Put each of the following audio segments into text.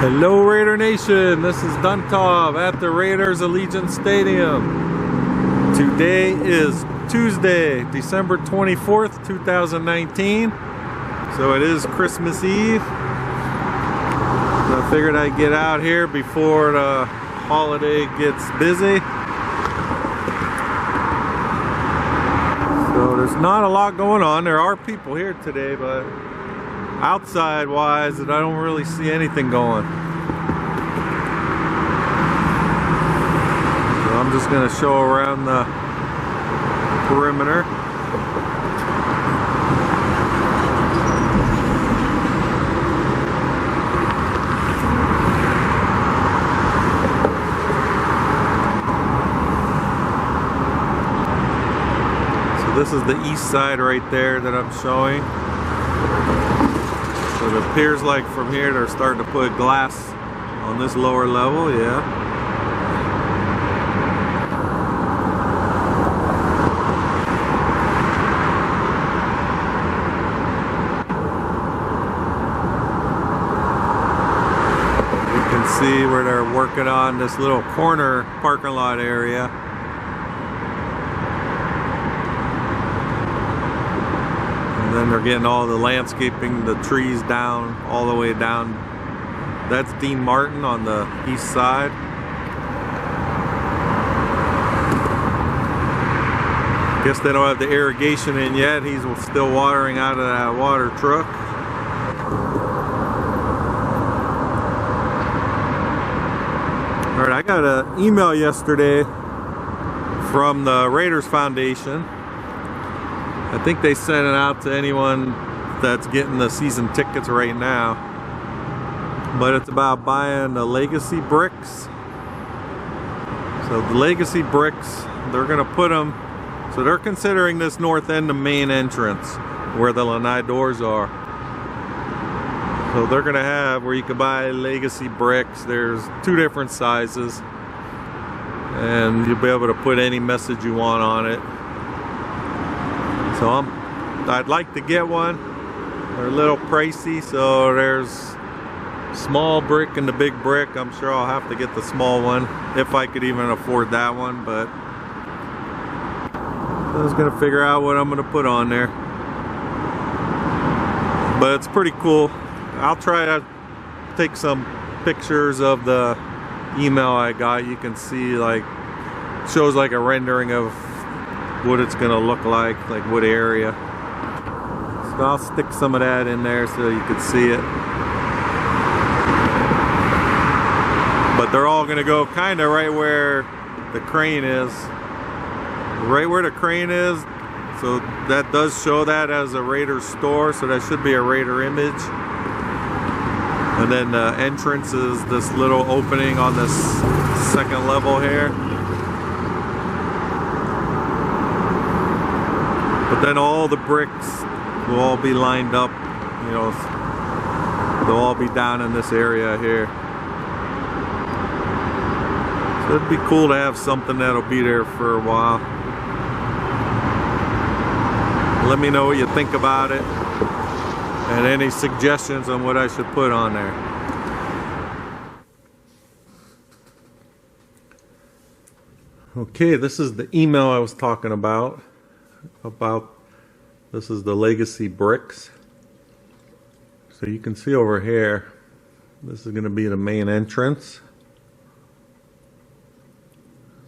Hello Raider Nation, this is Duntov at the Raiders Allegiant Stadium. Today is Tuesday, December 24th, 2019. So it is Christmas Eve. So I figured I'd get out here before the holiday gets busy. So there's not a lot going on. There are people here today, but outside wise, I don't really see anything going. So I'm just going to show around the perimeter. So this is the east side right there that I'm showing. So it appears like from here they're starting to put glass on this lower level, yeah. You can see where they're working on this little corner parking lot area. And then they're getting all the landscaping, the trees down, all the way down. That's Dean Martin on the east side. Guess they don't have the irrigation in yet. He's still watering out of that water truck. Alright, I got an email yesterday from the Raiders Foundation. I think they sent it out to anyone that's getting the season tickets right now. But it's about buying the Legacy bricks. So the Legacy bricks, they're going to put them, so they're considering this north end the main entrance where the lanai doors are. So they're going to have where you can buy Legacy bricks. There's two different sizes. And you'll be able to put any message you want on it. So I'd like to get one. They're a little pricey, so there's small brick and the big brick. I'm sure I'll have to get the small one if I could even afford that one, but I was gonna figure out what I'm gonna put on there. But it's pretty cool. I'll try to take some pictures of the email I got. You can see, like, shows like a rendering of what it's gonna look like what area. So I'll stick some of that in there so you can see it. But they're all gonna go kind of right where the crane is. Right where the crane is. So that does show that as a Raider store, so that should be a Raider image. And then the entrance is this little opening on this second level here. But then all the bricks will all be lined up, you know, they'll all be down in this area here. So it'd be cool to have something that'll be there for a while. Let me know what you think about it and any suggestions on what I should put on there. Okay, this is the email I was talking about. This is the Legacy bricks. So you can see over here, this is going to be the main entrance.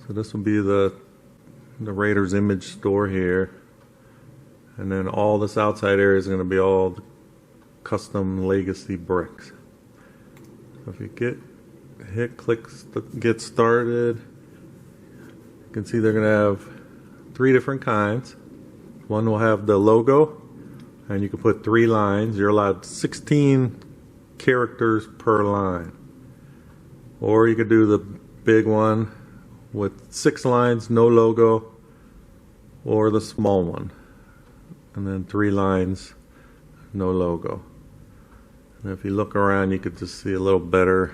So this will be the Raiders image store here, and then all this outside area is going to be all the custom Legacy bricks. So if you click get started, you can see they're going to have 3 different kinds. One will have the logo, and you can put 3 lines. You're allowed 16 characters per line. Or you could do the big one with 6 lines, no logo, or the small one. And then 3 lines, no logo. And if you look around, you could just see a little better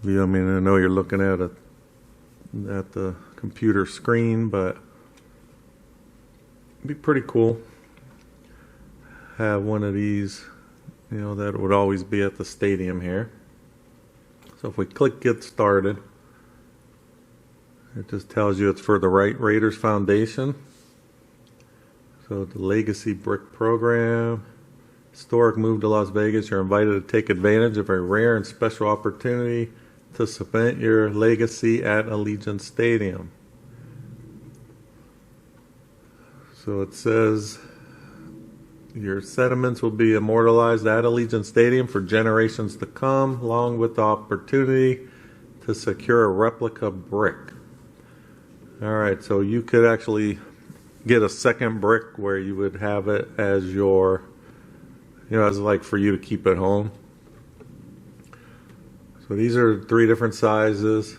view. I mean, I know you're looking at the computer screen, but it'd be pretty cool. Have one of these, you know, that would always be at the stadium here. So if we click Get Started, it just tells you it's for the Raiders Foundation. So the Legacy Brick Program. Historic move to Las Vegas. You're invited to take advantage of a rare and special opportunity to cement your legacy at Allegiant Stadium. So it says your sentiments will be immortalized at Allegiant Stadium for generations to come, along with the opportunity to secure a replica brick. Alright, so you could actually get a second brick where you would have it as your, as like for you to keep at home. So these are 3 different sizes.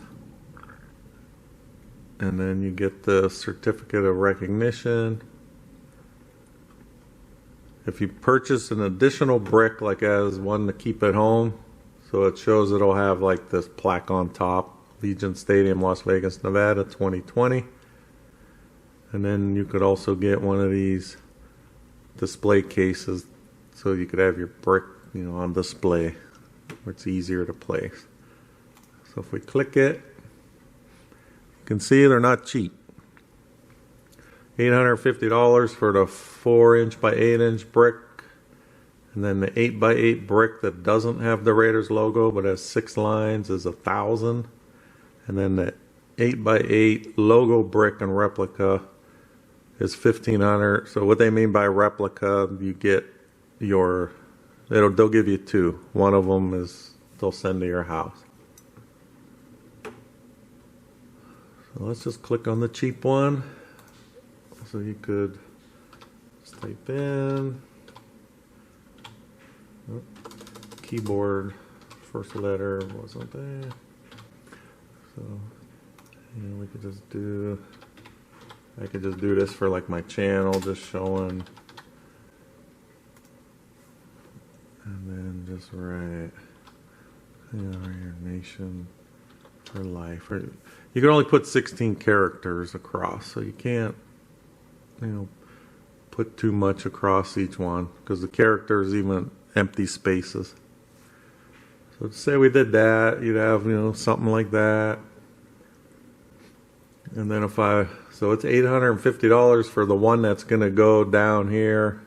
And then you get the certificate of recognition. If you purchase an additional brick, like as one to keep at home, so it shows it'll have like this plaque on top, Allegiant Stadium, Las Vegas, Nevada, 2020. And then you could also get one of these display cases so you could have your brick, on display where it's easier to place. So if we click it, you can see they're not cheap. $850 for the 4" by 8" brick, and then the 8" by 8" brick that doesn't have the Raiders logo but has 6 lines is $1,000, and then the 8" by 8" logo brick and replica is $1,500. So what they mean by replica, you get they'll give you 2. One of them is they'll send to your house. So let's just click on the cheap one. So you could just type in keyboard, first letter wasn't there. So we could just do, I could just do this for like my channel, just showing, and then just write, your nation for life. Or you can only put 16 characters across, so you can't put too much across each one, because the characters even empty spaces. So say we did that, you'd have something like that. And then so it's $850 for the one that's going to go down here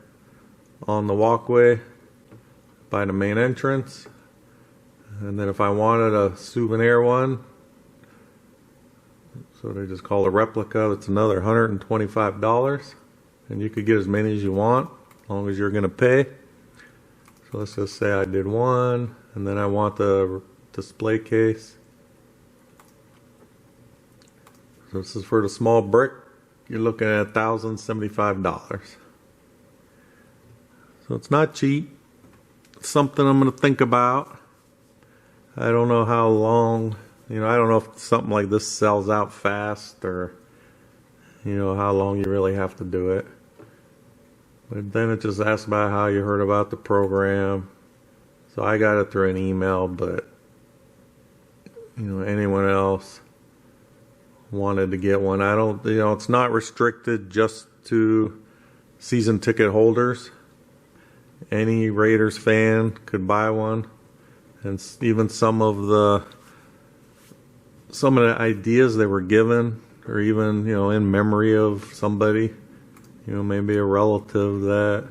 on the walkway by the main entrance. And then if I wanted a souvenir one, so they just call it a replica, that's another $125. And you could get as many as you want, as long as you're going to pay. So let's just say I did one, and then I want the display case. So this is for the small brick. You're looking at $1,075. So it's not cheap. It's something I'm going to think about. I don't know how long, I don't know if something like this sells out fast, or how long you really have to do it. But then it just asks about how you heard about the program. So I got it through an email, but anyone else wanted to get one, I don't, it's not restricted just to season ticket holders. Any Raiders fan could buy one, and even some of the ideas they were given, or even in memory of somebody, maybe a relative that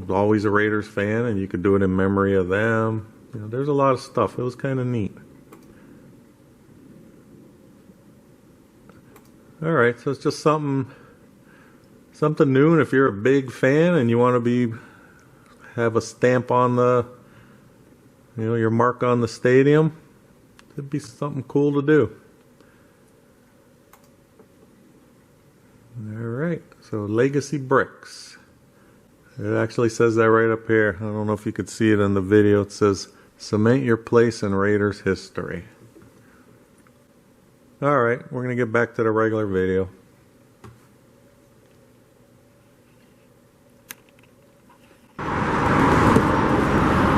always a Raiders fan, and you could do it in memory of them. There's a lot of stuff. It was kind of neat. Alright, so it's just something new, and if you're a big fan and you want to have a stamp on the, your mark on the stadium, it'd be something cool to do. Alright, so Legacy Bricks. It actually says that right up here. I don't know if you could see it in the video. It says, cement your place in Raiders history. Alright, we're going to get back to the regular video.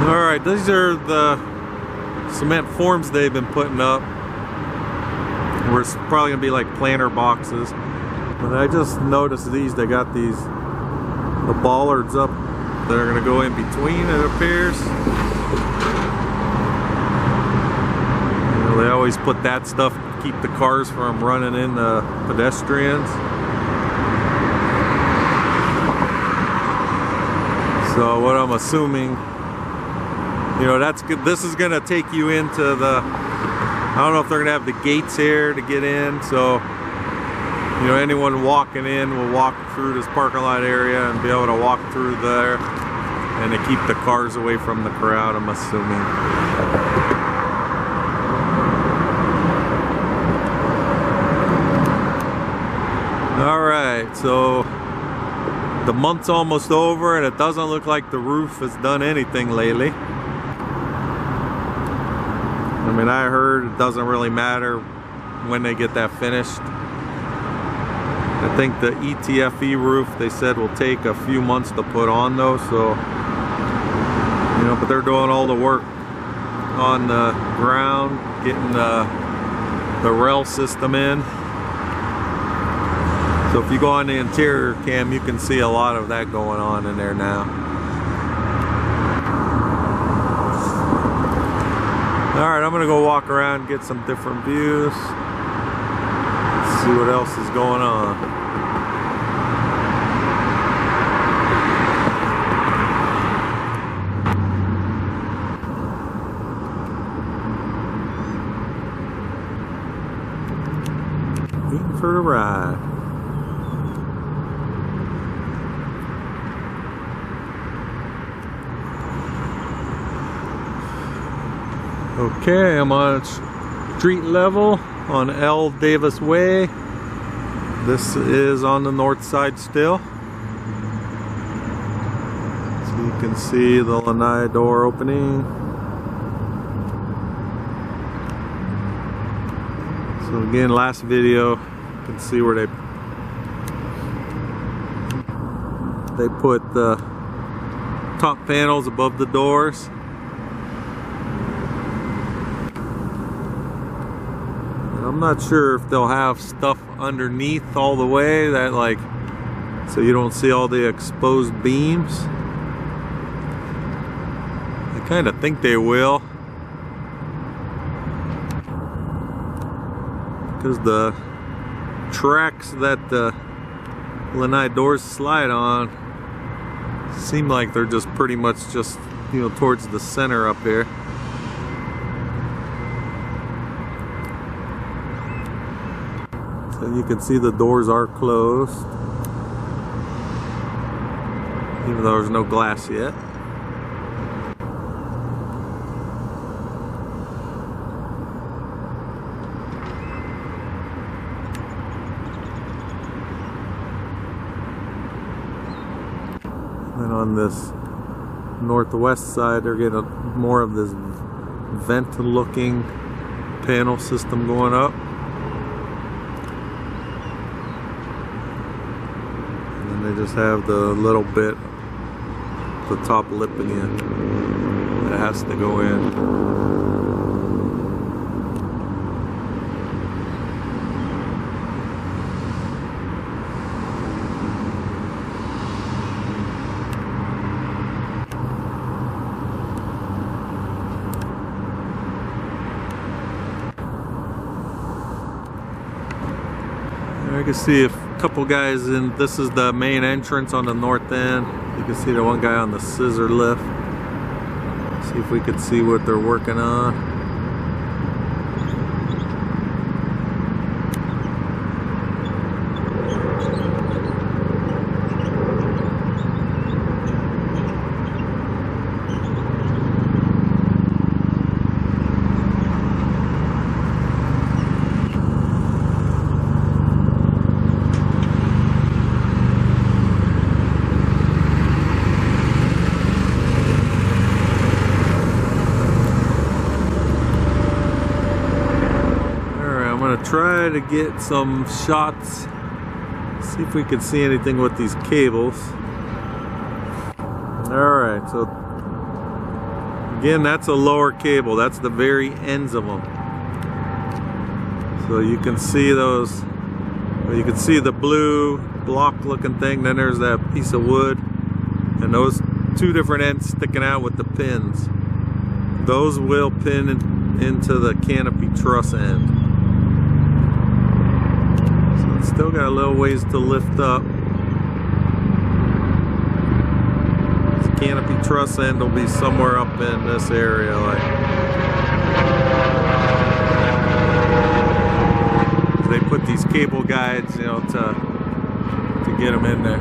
Alright, these are the cement forms they've been putting up. Where it's probably going to be like planter boxes. But I just noticed they got the bollards up that are going to go in between, it appears. So they always put that stuff to keep the cars from running into pedestrians. So what I'm assuming, you know, that's good. This is gonna take you into the, I don't know if they're gonna have the gates here to get in, so you know, anyone walking in will walk through this parking lot area and be able to walk through there and to keep the cars away from the crowd, I'm assuming. Alright, so the month's almost over and it doesn't look like the roof has done anything lately. I mean, I heard it doesn't really matter when they get that finished. I think the ETFE roof, they said, will take a few months to put on though, so, you know, but they're doing all the work on the ground, getting the rail system in. So if you go on the interior cam, you can see a lot of that going on in there now. Alright, I'm gonna go walk around and get some different views. See what else is going on. Waiting for the ride. Okay, I'm on street level on L. Davis Way. This is on the north side still. So you can see the lanai door opening. So again, last video, you can see where they put the top panels above the doors. I'm not sure if they'll have stuff underneath all the way that, like, so you don't see all the exposed beams. I kind of think they will, because the tracks that the lanai doors slide on seem like they're just pretty much just, you know, towards the center up here. So you can see the doors are closed, even though there's no glass yet. And on this northwest side, they're getting more of this vent-looking panel system going up. They just have the little bit, the top lip again, that has to go in. I can see a couple guys in. This is the main entrance on the north end. You can see the one guy on the scissor lift. See if we could see what they're working on. Try to get some shots, see if we can see anything with these cables. Alright, so again, that's a lower cable, that's the very ends of them. So you can see those, you can see the blue block looking thing, then there's that piece of wood, and those two different ends sticking out with the pins. Those will pin into the canopy truss end. So it's still got a little ways to lift up. This canopy truss end will be somewhere up in this area, like. They put these cable guides, you know, to get them in there.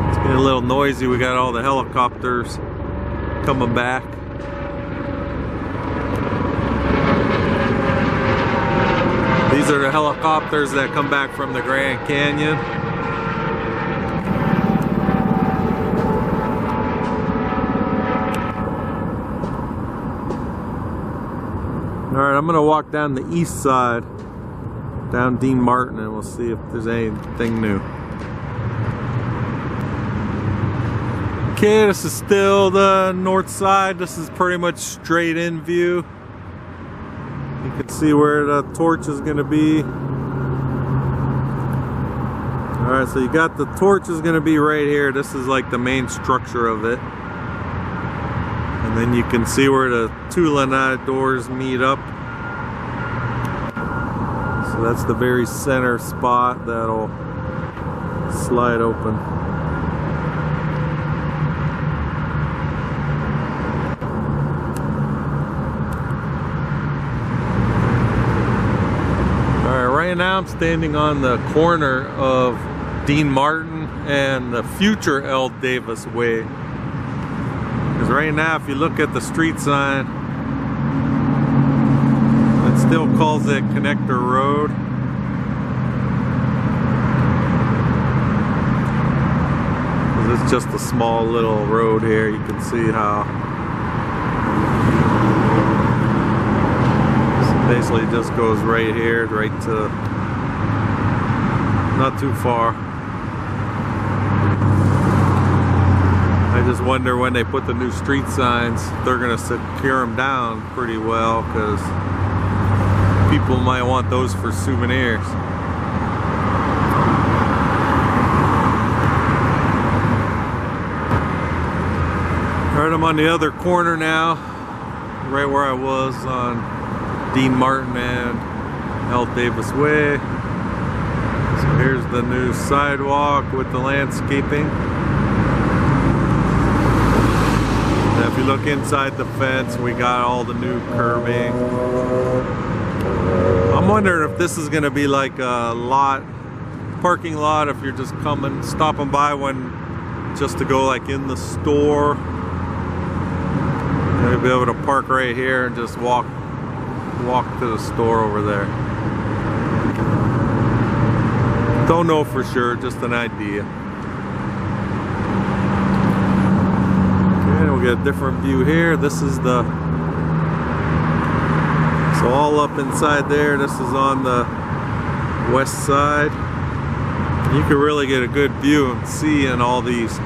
It's getting a little noisy. We got all the helicopters coming back. These are the helicopters that come back from the Grand Canyon. Alright, I'm gonna walk down the east side, down Dean Martin, and we'll see if there's anything new. Okay, this is still the north side. This is pretty much straight in view. You can see where the torch is gonna be. Alright, so you got the torch is gonna be right here. This is like the main structure of it. And then you can see where the two lanai doors meet up. So that's the very center spot that'll slide open. Alright, right now I'm standing on the corner of Dean Martin and the future L. Davis Way. Because right now, if you look at the street sign, it still calls it Connector Road. It's just a small little road here. You can see how this basically just goes right here, right to not too far. I just wonder when they put the new street signs, they're going to secure them down pretty well, because people might want those for souvenirs. Alright, I'm on the other corner now, right where I was on Dean Martin and L. Davis Way. So here's the new sidewalk with the landscaping. If you look inside the fence, we got all the new curbing. I'm wondering if this is going to be like a parking lot, if you're just stopping by just to go like in the store. You'll be able to park right here and just walk to the store over there. Don't know for sure, just an idea. Okay, we'll get a different view here. This is so all up inside there, this is on the west side. You can really get a good view and see in all these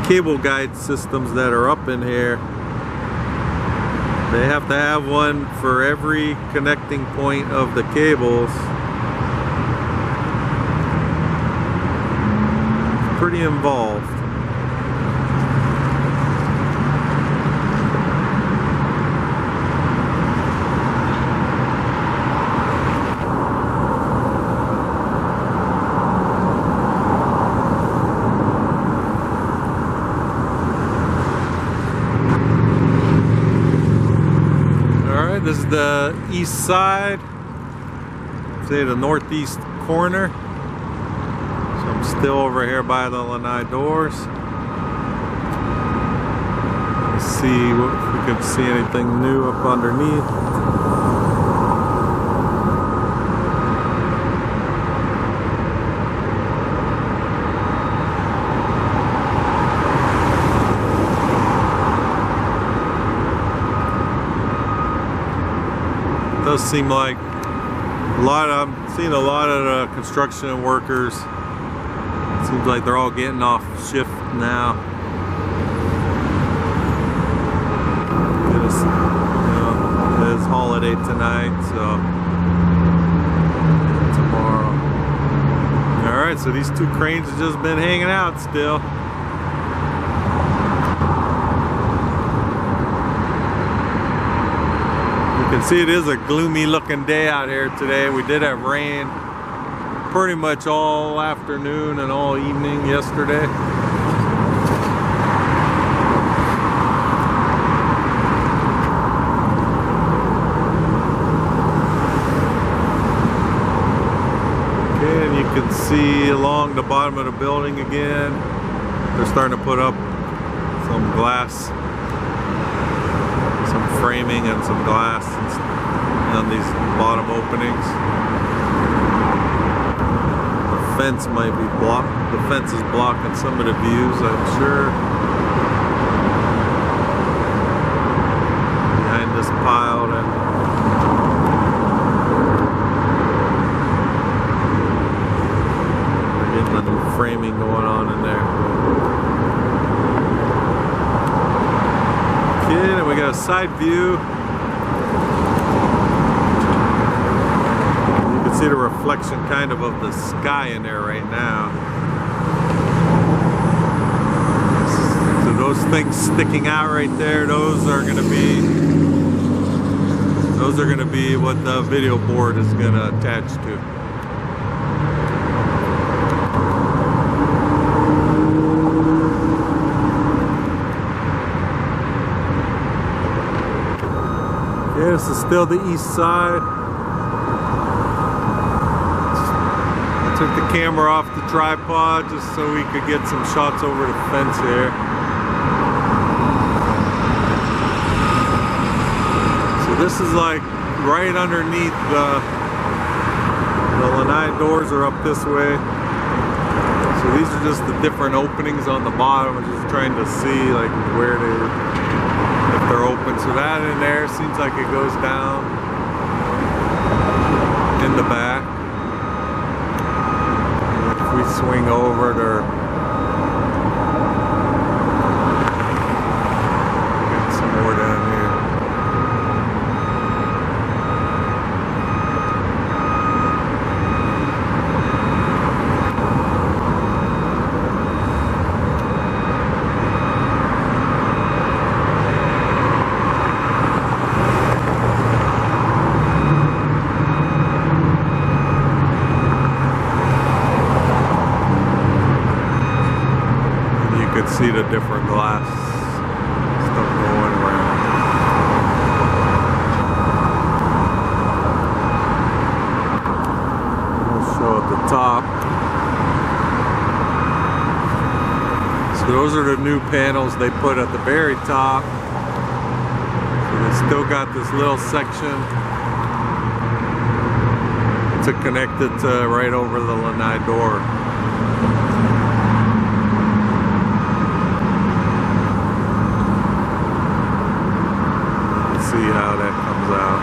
cable guide systems that are up in here. They have to have one for every connecting point of the cables. Pretty involved. This is the east side, say the northeast corner. So I'm still over here by the lanai doors. Let's see if we can see anything new up underneath. Does seem like I'm seeing a lot of the construction workers. It seems like they're all getting off shift now. It is holiday tonight, so tomorrow. All right, so these two cranes have just been hanging out still. can see it is a gloomy looking day out here today. We did have rain pretty much all afternoon and all evening yesterday. Okay, and you can see along the bottom of the building again, they're starting to put up some glass, some framing and some glass on these bottom openings. The fence might be blocked. The fence is blocking some of the views, I'm sure. Behind this pile then. We're getting a new framing going on in there. Okay, and we got a side view. See the reflection kind of the sky in there right now. So those things sticking out right there, those are going to be what the video board is going to attach to. Okay, this is still the east side. Took the camera off the tripod just so we could get some shots over the fence here. So this is like right underneath the lanai doors are up this way. So these are just the different openings on the bottom. I'm just trying to see like where if they're open. So that in there seems like it goes down in the back. We swing over to get some more down here. See the different glass stuff going around. We'll show at the top. So those are the new panels they put at the very top. So they still got this little section to connect it to right over the lanai door. See how that comes out.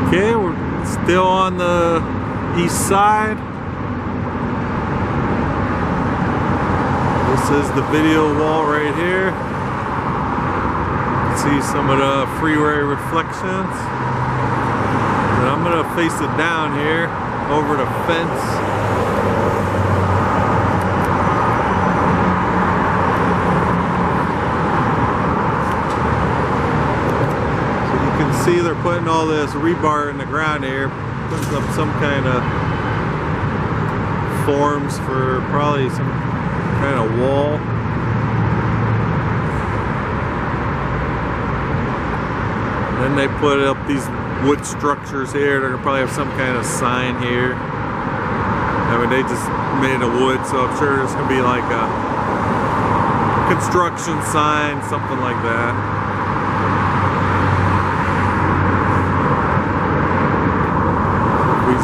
Okay, we're still on the east side. This is the video wall right here. You can see some of the freeway reflections. And I'm gonna face it down here over the fence. See, they're putting all this rebar in the ground here, putting up some kind of forms for probably some kind of wall. Then they put up these wood structures here. They're gonna probably have some kind of sign here. I mean, they just made of wood, so I'm sure there's gonna be like a construction sign, something like that.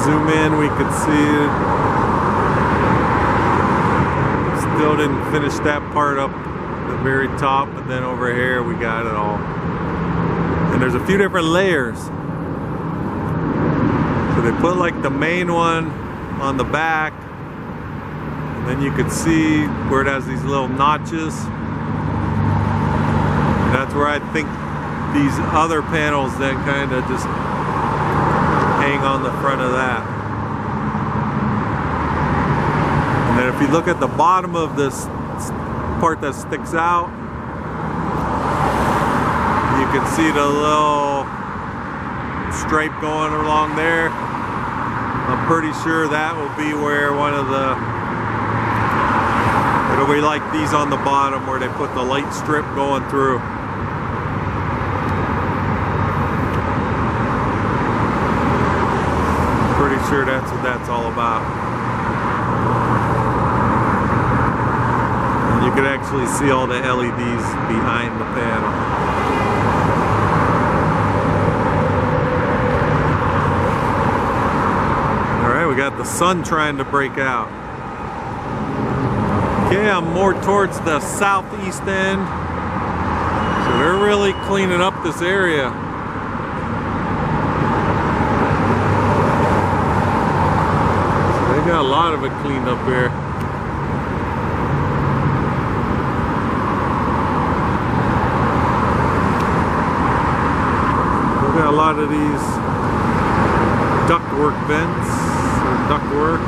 Zoom in, we could see it. Still didn't finish that part up the very top, but then over here we got it all. And there's a few different layers. So they put like the main one on the back, and then you could see where it has these little notches. And that's where I think these other panels then kind of just hang on the front of that. And then if if you look at the bottom of this part that sticks out, you can see the little stripe going along there. I'm pretty sure that will be where one of the, it'll be like these on the bottom where they put the light strip going through. Pretty sure that's what that's all about. And you can actually see all the LEDs behind the panel. Alright, we got the sun trying to break out. Okay, I'm more towards the southeast end. So they're really cleaning up this area. Got a lot of it cleaned up here. We got a lot of these ductwork vents or ductwork.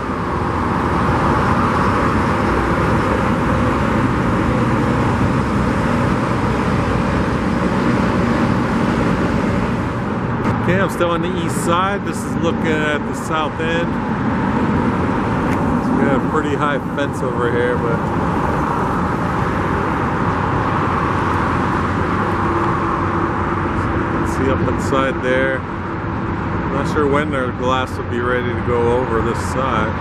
Okay, I'm still on the east side. This is looking at the south end. We got a pretty high fence over here, but you can see up inside there. I'm not sure when their glass will be ready to go over this side.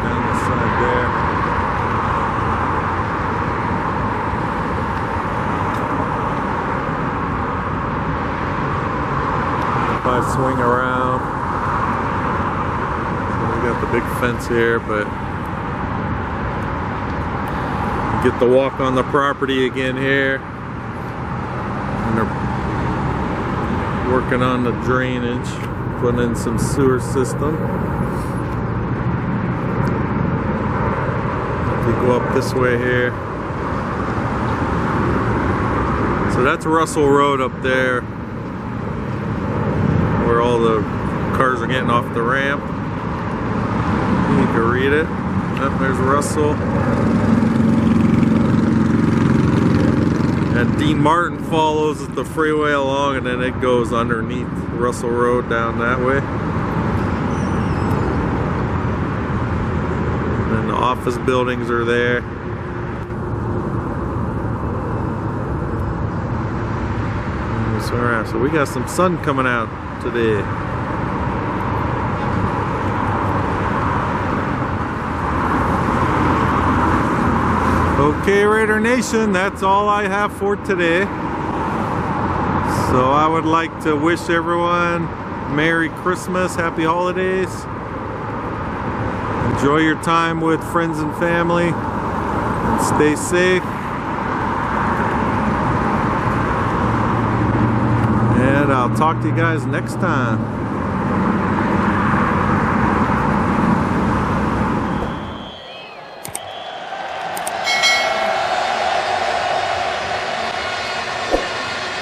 Down the side there. I swing around. So we got the big fence here, but you get to walk on the property again here. And they're working on the drainage, putting in some sewer system. If you go up this way here. So that's Russell Road up there, where all the cars are getting off the ramp. You can read it. Oh, there's Russell. And Dean Martin follows the freeway along, and then it goes underneath Russell Road down that way. And then the office buildings are there. So we got some sun coming out today. Okay, Raider Nation, that's all I have for today. So I would like to wish everyone Merry Christmas, Happy Holidays. Enjoy your time with friends and family, and stay safe. And I'll talk to you guys next time.